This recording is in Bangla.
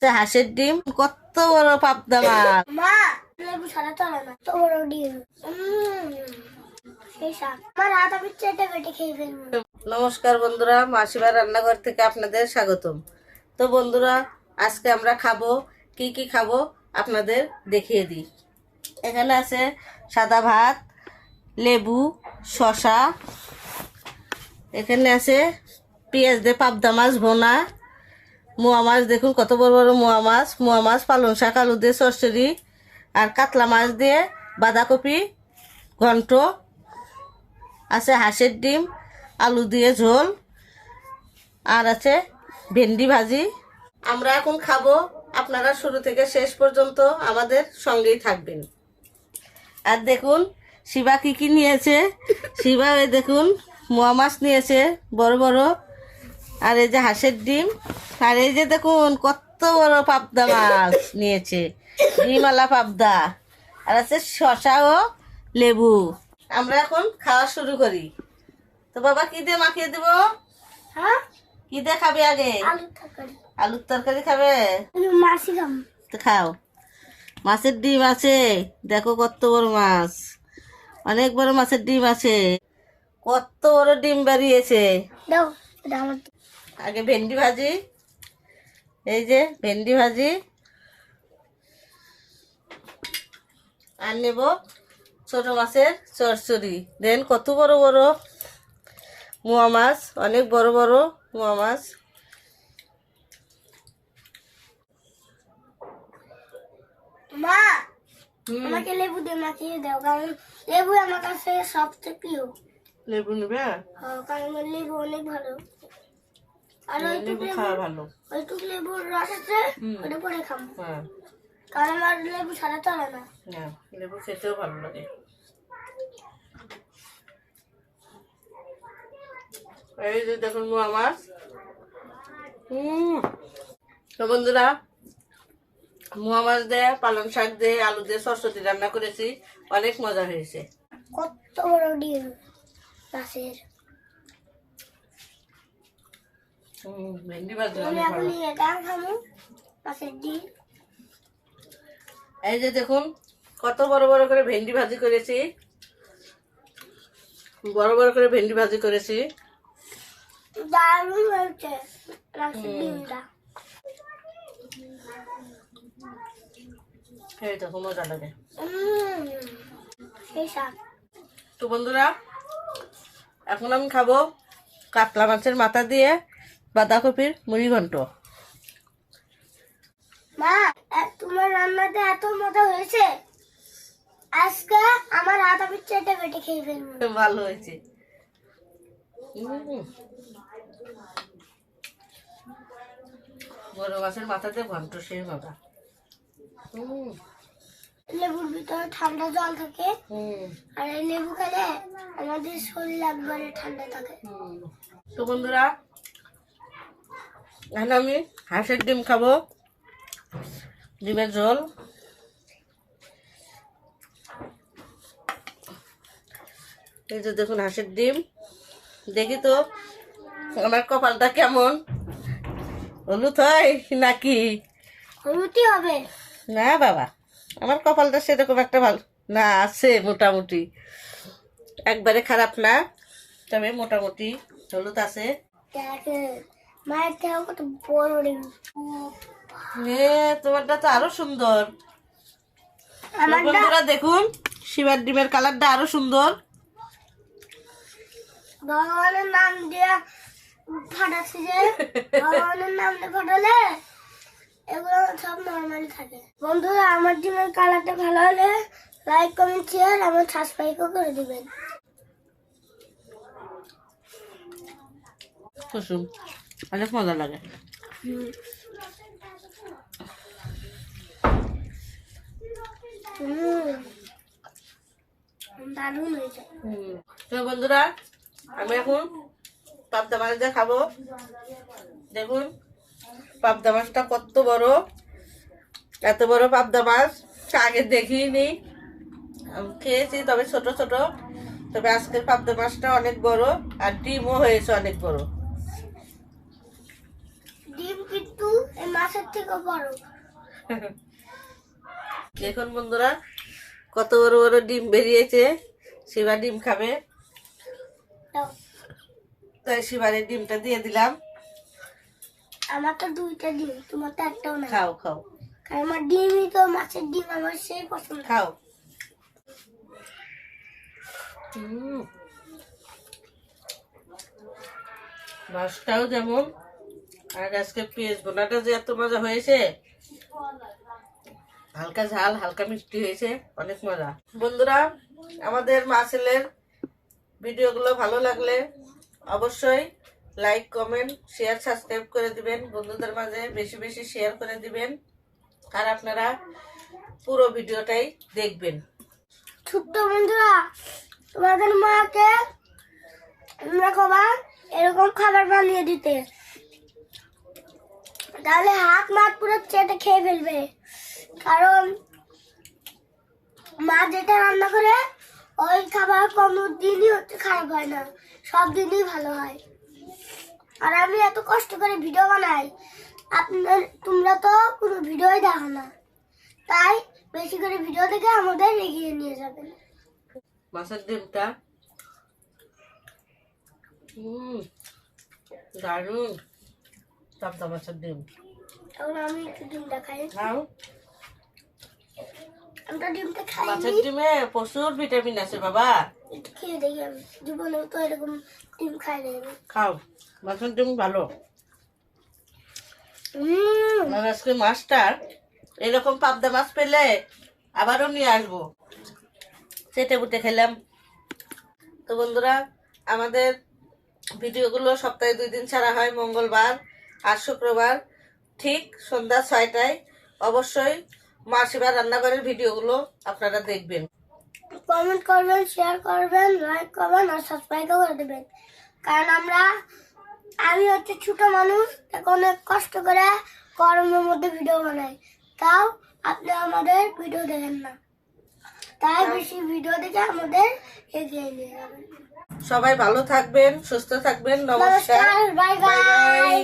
আছে হাঁসের ডিম, কত বড় পাবদা মাছ। মা লেবু ছাড়া চলে না, তো বড় ডিম। সেই স্বাদ, আমার হাত আমি চেটে বেটে খেয়ে ফেলবো। নমস্কার বন্ধুরা, মাসিমার রান্নাঘর থেকে আপনাদের স্বাগতম। তো বন্ধুরা, আজকে আমরা খাবো, কি কি খাবো আপনাদের দেখিয়ে দিই। এখানে আছে সাদা ভাত, লেবু, শসা, এখানে আছে পেঁয়াজ দিয়ে পাবদা মাছ ভোনা, মোয়া মাছ, দেখুন কত বড় বড় মোয়া মাছ, পালং শাক, আলু দিয়ে চচ্চড়ি, আর কাতলা মাছ দিয়ে বাঁধাকপি ঘন্ট, আছে হাঁসের ডিম আলু দিয়ে ঝোল, আর আছে ভেন্ডি ভাজি। আমরা এখন খাবো, আপনারা শুরু থেকে শেষ পর্যন্ত আমাদের সঙ্গেই থাকবেন। আর দেখুন শিবা কি কি নিয়েছে। শিবা এই দেখুন মোয়া মাছ নিয়েছে বড় বড়, আর এই যে হাঁসের ডিম, আর এই যে দেখুন কত বড় পাবদা মাছ নিয়েছে, ডিমওয়ালা পাবদা, আর আছে শসা ও লেবু। আমরা এখন খাওয়া শুরু করি। তো বাবা কি দিয়ে মাখিয়ে দেবো? হ্যাঁ, কি দিয়ে খাবে আগে? আলু তরকারি। আলুর তরকারি খাবে? মাছি খাম। তো খাও। মাছের ডিম আছে, দেখো কত বড় মাছ, অনেক বড় মাছের ডিম আছে, কত বড় ডিম বেরিয়েছে। দাও, এটা আমার। আগে ভেন্ডি ভাজি, এই যে ভেন্ডি ভাজি, আর নেব ছোট মাছের চচ্চড়ি। দেন কত বড় বড় মোয়া মাছ, অনেক বড় বড় মোয়া মাছ। মা আমাকে লেবু দিয়ে মাখিয়ে দাও, কারণ লেবু আমার কাছে সবচেয়ে প্রিয়। লেবু নেবে? হ্যাঁ, কারণ আমার লেবু অনেক ভালো। আর লেবু খাওয়া ভালো। ওইটুক লেবুর রস আছে, ওটা পরে খাবো। হ্যাঁ কারণ আমার লেবু ছাড়া চলে না। হ্যাঁ, লেবু খেতেও ভালো লাগে। এই যে দেখুন মোয়া মাছ। তো বন্ধুরা, মোয়া মাছ দিয়ে পালং শাক দিয়ে আলু দিয়ে চচ্চড়ি রান্না করেছি, অনেক মজা হয়েছে। কত বড় ডিম মাছের। ভেন্ডি ভাজি আমি অনেক এখন ভালো। এটা খাবো, মাছের ডিম। এই যে দেখুন কত বড় বড় করে ভেন্ডি ভাজি করেছি, বড় বড় করে ভেন্ডি ভাজি করেছি। দারুণ হয়েছে মাছের ডিমটা। এই দেখো মজা লাগে। সেই স্বাদ। তো বন্ধুরা, এখন আমি খাবো কাতলা মাছের মাথা দিয়ে বাঁধাকপির মুড়ি ঘন্ট। মা, তোমার রান্নাটা এত মজা হয়েছে, আজকে আমার হাত আমি চেটে বেটে খেয়ে ফেলবো। ভালো হয়েছে। বড় মাছের মাথা দিয়ে ঘন্ট সেই মজা। লেবুর ভিতরে ঠান্ডা জল থাকে, আর এই লেবু খেলে আমাদের শরীর একবারে ঠান্ডা থাকে। তো বন্ধুরা, এখন আমি হাঁসের ডিম খাবো, ডিমের ঝোল। এই যে দেখুন হাঁসের ডিম। দেখি তো আমার কপালটা কেমন, হলুদ হয় নাকি? হলুদই হবে। না বাবা, আমার কপালটা সেরকম একটা ভালো না, আছে মোটামুটি, একবারে খারাপ না, তবে মোটামুটি হলুদ আছে। দেখে মায়ের থেকে কত বড় ডিম। তোমারটা তো আরো সুন্দর। আমারটা বন্ধুরা দেখুন, শিবার ডিমের কালারটা আরো সুন্দর। ভগবানের নাম দিয়ে ফাটাচ্ছি যে, ভগবানের নাম দিয়ে ফাটালে এগুলো সব নর্মালি থাকে। বন্ধুরা, আমার ডিমের কালারটা ভালো হলে লাইক কমেন্ট শেয়ার আমার সাবস্ক্রাইবও করে দিবেন। কুসুম অনেক মজা লাগে। দারুণ হয়েছে। তো বন্ধুরা, আমি এখন পাবদা মাছ দিয়ে খাবো। দেখুন পাবদা মাছটা কত বড়, এত বড় পাবদা মাছ আগে দেখিনি। খেয়েছি তবে ছোট ছোট, তবে আজকের পাবদা মাছটা অনেক বড়, আর ডিমও হয়েছে অনেক বড়। ডিম কিন্তু এই মাছের থেকে বড়। দেখুন বন্ধুরা কত বড় বড় ডিম বেরিয়েছে। শিবা ডিম খাবে, দাও। তাই শিবারের ডিমটা দিয়ে দিলাম। আমার তো 2টা ডিম, তোমার তো একটাও না। খাও খাও কারণ আমার ডিমই তো মাছের ডিম আমার সেই পছন্দ। খাও। মাছটাও যেমন, আর আজকে পেঁয়াজ বোনাটা যে এত মজা হয়েছে, হালকা ঝাল হালকা মিষ্টি হয়েছে, অনেক মজা। বন্ধুরা আমাদের মা ছেলের ভিডিওগুলো ভালো লাগলে অবশ্যই লাইক কমেন্ট শেয়ার সাবস্ক্রাইব করে দিবেন, বন্ধুদের মাঝে বেশি বেশি শেয়ার করে দিবেন, আর আপনারা পুরো ভিডিওটাই দেখবেন। ছোট্ট বন্ধুরা, তোমাদের মাকে তোমরা কবা এরকম খাবার বানিয়ে দিতে, তাহলে হাত মাত পুরো চেটে খেয়ে ফেলবে। কারণ মা যেটা রান্না করে ওই খাবার কোনো দিনই খারাপ হয় না, সব দিনই ভালো হয়। আর আমি এত কষ্ট করে ভিডিও বানাই, তোমরা তো কোনো ভিডিওই দেখো না, তাই বেশি করে ভিডিও দেখে আমাদের এগিয়ে নিয়ে যাবেন। মাছের ডিমটা দারুণ, তামতা মাছের ডিম। এখন আমি একটু ডিমটা খাই। খাও। আমি তো ডিমটা মাছের খাইনি, ডিমে প্রচুর ভিটামিন আছে বাবা, একটু খেয়ে দেখি। আমি জীবনে তো এরকম ডিম খাই না। খাও। মাছের ডিম ভালো। আর আজকে মাছটা এরকম পাবদা মাছ পেলে আবারও নিয়ে আসবো, চেটে বুটে খেলাম। তো বন্ধুরা আমাদের ভিডিওগুলো সপ্তাহে 2 দিন ছাড়া হয়, মঙ্গলবার আর শুক্রবার ঠিক সন্ধ্যা 6টায়। অবশ্যই মা শিবা রান্নাঘরের ভিডিওগুলো আপনারা দেখবেন। কমেন্ট করবেন, শেয়ার করবেন, লাইক করবেন আর সাবস্ক্রাইব করে দেবেন। কারণ আমি হচ্ছে ছোট মানুষ, এখন অনেক কষ্ট করে গরমের মধ্যে ভিডিও বানাই, তাও আপনি আমাদের ভিডিও দেখেন না, তাই বেশি ভিডিও দেখে আমাদের এগিয়ে নিয়ে যাবেন। সবাই ভালো থাকবেন, সুস্থ থাকবেন। নমস্কার, নমস্কার, বাই বাই বাই। বাই।